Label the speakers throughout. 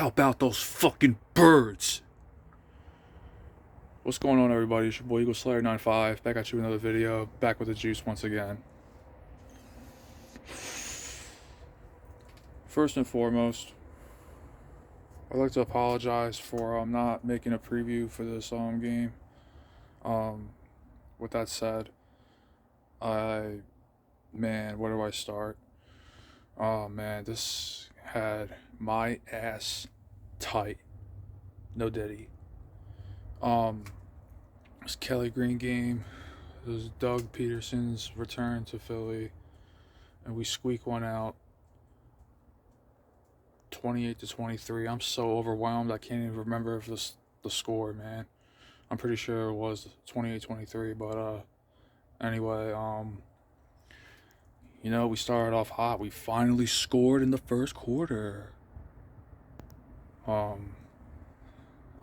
Speaker 1: How about those fucking birds? What's going on, everybody? It's your boy Eagle Slayer 95 back at you with another video, back with the juice once again. First and foremost, I'd like to apologize for not making a preview for this game. With that said, where do I start? Oh man, this had my ass tight. No diddy. It was Kelly Green game. It was Doug Peterson's return to Philly, and we squeak one out, 28-23. I'm so overwhelmed I can't even remember if the score, man. I'm pretty sure it was 28-23, but anyway, we started off hot. We finally scored in the first quarter. I'm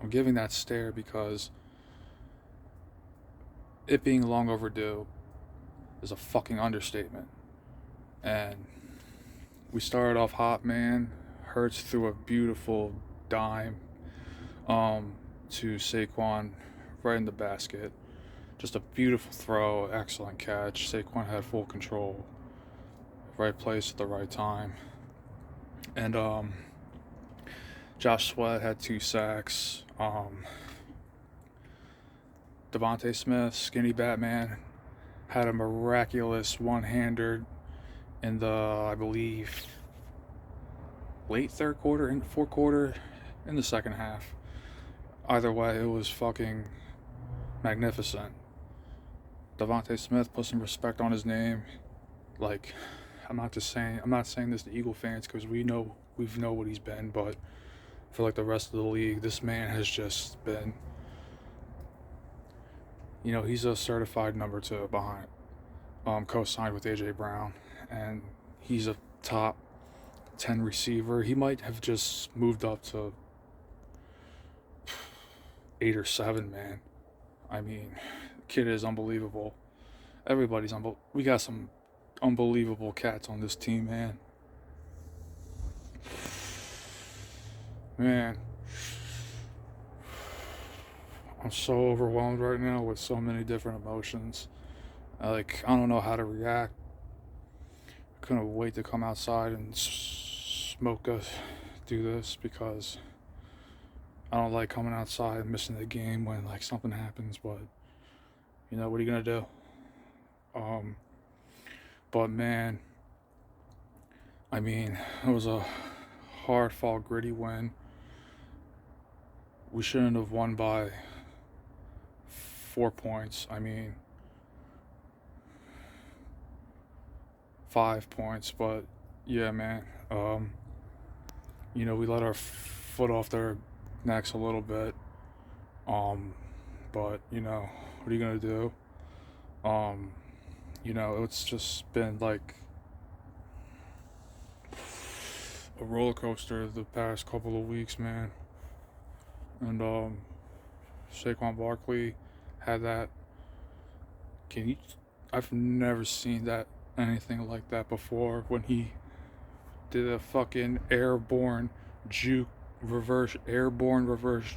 Speaker 1: giving that stare because it being long overdue is a fucking understatement. And we started off hot, man. Hurts threw a beautiful dime to Saquon right in the basket. Just a beautiful throw, excellent catch. Saquon had full control. Right place at the right time. And Josh Sweat had 2 sacks. Devontae Smith, Skinny Batman, had a miraculous one-hander in the, I believe, late third quarter, in fourth quarter, in the second half. Either way, it was fucking magnificent. Devontae Smith put some respect on his name. Like, I'm not saying this to Eagle fans because we know what he's been, but for like the rest of the league, this man has just been, he's a certified number 2 behind, co-signed with AJ Brown, and he's a top 10 receiver. He might have just moved up to 8 or 7, man. I mean, the kid is unbelievable. Everybody's we got some unbelievable cats on this team, man. Man, I'm so overwhelmed right now with so many different emotions. I don't know how to react. I couldn't wait to come outside and do this because I don't like coming outside and missing the game when something happens, but what are you gonna do? But man, I mean, it was a hard fought, gritty win. We shouldn't have won by 4 points. I mean, 5 points, but yeah, man. We let our foot off their necks a little bit. But what are you gonna do? It's just been like a roller coaster the past couple of weeks, man. And Saquon Barkley had that. I've never seen anything like that before when he did a fucking airborne reverse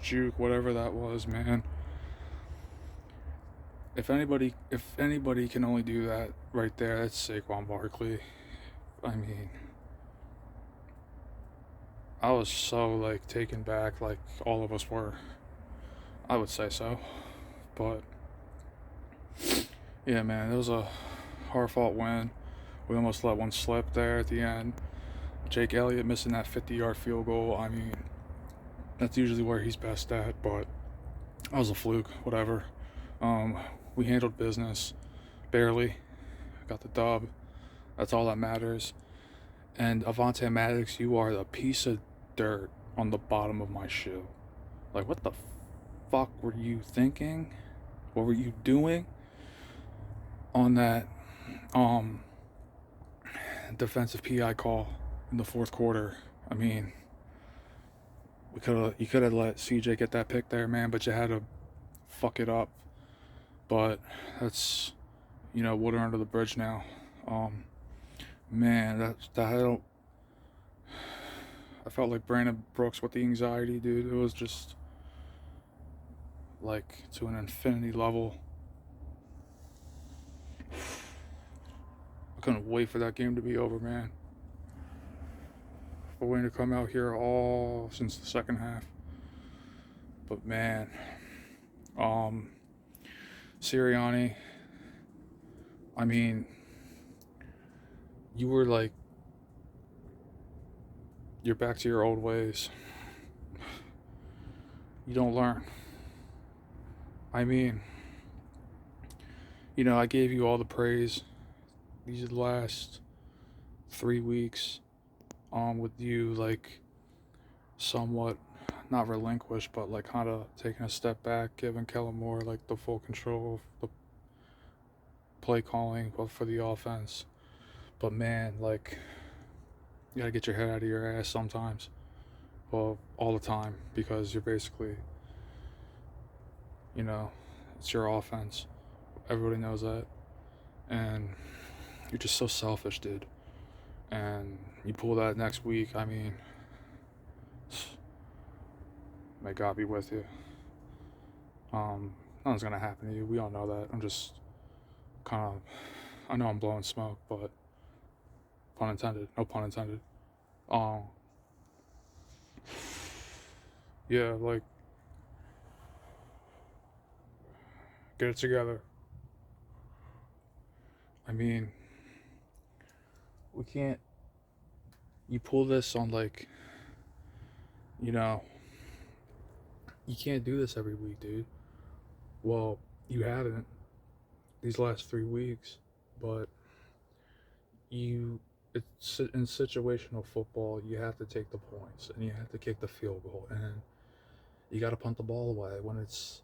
Speaker 1: juke, whatever that was, man. If anybody can only do that right there, that's Saquon Barkley. I mean, I was so taken back, like all of us were. I would say so. But yeah, man, it was a hard fought win. We almost let one slip there at the end. Jake Elliott missing that 50-yard field goal. I mean, that's usually where he's best at, but that was a fluke, whatever. We handled business, barely. Got the dub. That's all that matters. And Avonte Maddox, you are the piece of dirt on the bottom of my shoe. What the fuck were you thinking? What were you doing on that defensive PI call in the fourth quarter? I mean, you could have let CJ get that pick there, man, but you had to fuck it up. But that's water under the bridge now. Man, I felt like Brandon Brooks with the anxiety, dude. It was just like to an infinity level. I couldn't wait for that game to be over, man. For Wayne to come out here all since the second half. But man, Sirianni, I mean, you were like, you're back to your old ways. You don't learn. I mean, I gave you all the praise these last 3 weeks, with you like somewhat not relinquished, but like kind of taking a step back, giving Kellen Moore like the full control of the play calling for the offense. But man, like, you gotta get your head out of your ass sometimes. Well, all the time, because you're basically, it's your offense. Everybody knows that. And you're just so selfish, dude. And you pull that next week, I mean, may God be with you. Nothing's gonna happen to you. We all know that. I'm just kind of, I know I'm blowing smoke, but pun intended. No pun intended. Yeah, like, get it together. I mean, we can't. You pull this on like, you can't do this every week, dude. Well, you haven't these last 3 weeks, but it's in situational football. You have to take the points and you have to kick the field goal, and you got to punt the ball away when it's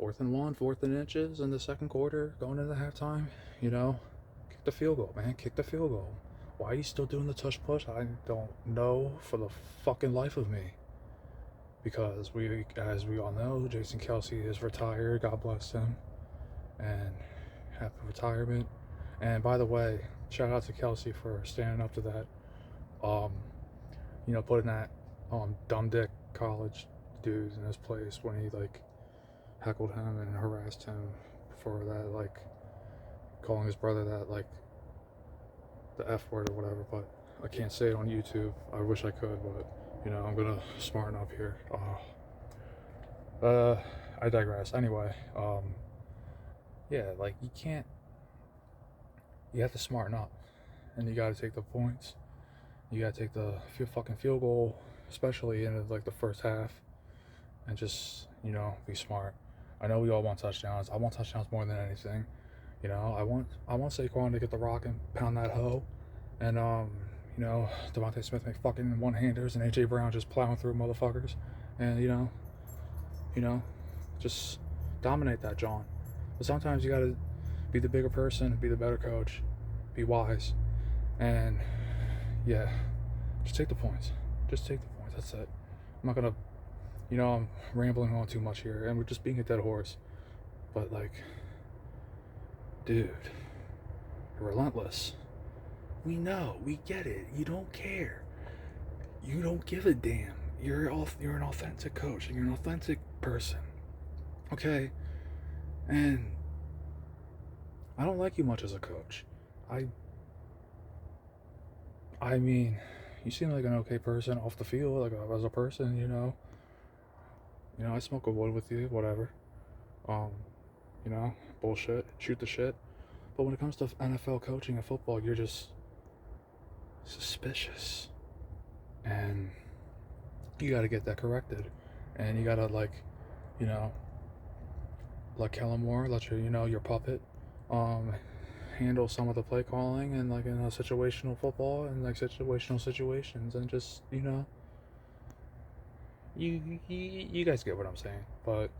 Speaker 1: 4th and 1, 4th and inches in the second quarter, going into halftime. Kick the field goal, man. Kick the field goal. Why are you still doing the tush push? I don't know for the fucking life of me. Because as we all know, Jason Kelsey is retired. God bless him, and happy retirement. And by the way, shout out to Kelsey for standing up to that. Putting that dumb dick college dude in his place when he like heckled him and harassed him for that, like calling his brother that, like the F word or whatever. But I can't say it on YouTube. I wish I could, but I'm gonna smarten up here. I digress. Anyway, yeah, like you have to smarten up, and you got to take the points. You got to take the fucking field goal, especially in like the first half, and just be smart. I know we all want touchdowns. I want touchdowns more than anything. I want Saquon to get the rock and pound that hoe, and Devontae Smith make fucking one-handers, and AJ Brown just plowing through motherfuckers, and just dominate that, John. But sometimes you gotta be the bigger person, be the better coach, be wise, and yeah, just take the points. Just take the points. That's it. I'm not gonna, I'm rambling on too much here, and we're just being a dead horse. But like, dude, you're relentless. We know, we get it. You don't care. You don't give a damn. You're an authentic coach, and you're an authentic person. Okay, and I don't like you much as a coach. I mean, you seem like an okay person off the field, like as a person. I smoke a wood with you, whatever. Bullshit, shoot the shit. But when it comes to NFL coaching and football, you're just suspicious, and you got to get that corrected, and you got to let Kellen Moore, let your puppet, handle some of the play calling and like in a situational football and like situational situations, and just you guys get what I'm saying. But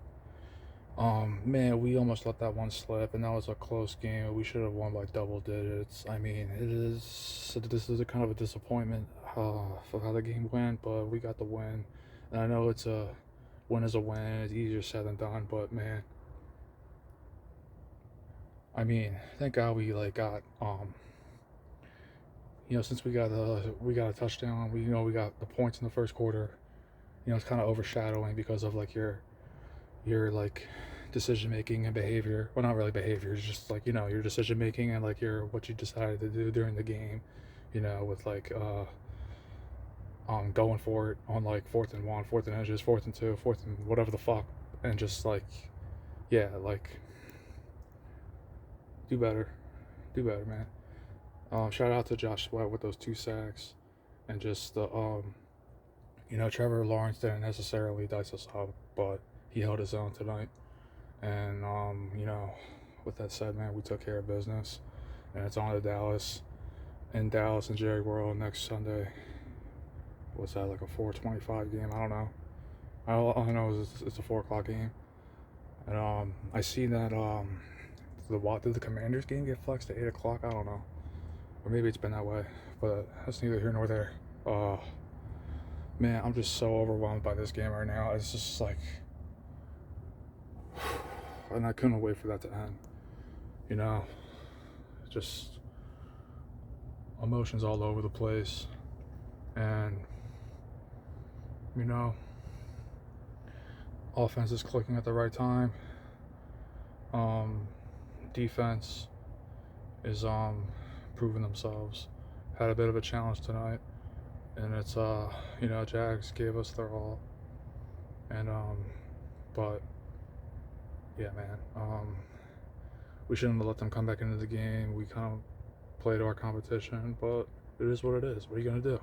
Speaker 1: man, we almost let that one slip, and that was a close game. We should have won by double digits. I mean, this is a kind of a disappointment for how the game went, but we got the win. And I know it's a win is a win. It's easier said than done, but man, I mean, thank God we got since we got a touchdown, we got the points in the first quarter. It's kind of overshadowing because of like your like decision making and behavior. Well, not really behavior. It's just like your decision making and like your what you decided to do during the game. With like going for it on like 4th and 1, 4th and inches, 4th and 2, 4th and whatever the fuck, and just like yeah, like do better, man. Shout out to Josh Sweat with those 2 sacks, and just the Trevor Lawrence didn't necessarily dice us up, but he held his own tonight. And with that said, man, we took care of business, and it's on to Dallas, and Jerry World next Sunday. What's that, like a 4:25 game? I don't know. All I know is it's a 4 o'clock game, and I see that did the Commanders game get flexed to 8 o'clock? I don't know, or maybe it's been that way, but that's neither here nor there. Man, I'm just so overwhelmed by this game right now. It's just like, and I couldn't wait for that to end. Just emotions all over the place, and offense is clicking at the right time. Defense is proving themselves. Had a bit of a challenge tonight, and it's Jags gave us their all, and but yeah, man, we shouldn't have let them come back into the game. We kind of played our competition, but it is what it is. What are you gonna do?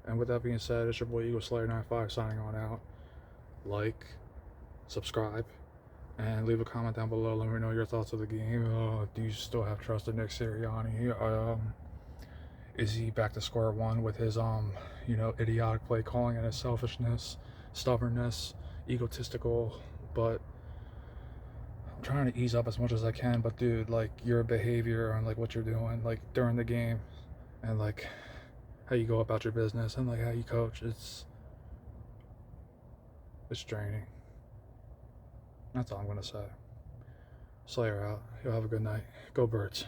Speaker 1: And with that being said, it's your boy Eagle Slayer 95 signing on out. Like, subscribe, and leave a comment down below. Let me know your thoughts of the game. Do you still have trust in Nick Sirianni? Is he back to square one with his idiotic play calling and his selfishness, stubbornness, egotistical? But I'm trying to ease up as much as I can. But dude, like your behavior and like what you're doing, like during the game, and like how you go about your business and like how you coach, it's draining. That's all I'm gonna say. Slayer out. You'll have a good night. Go Birds.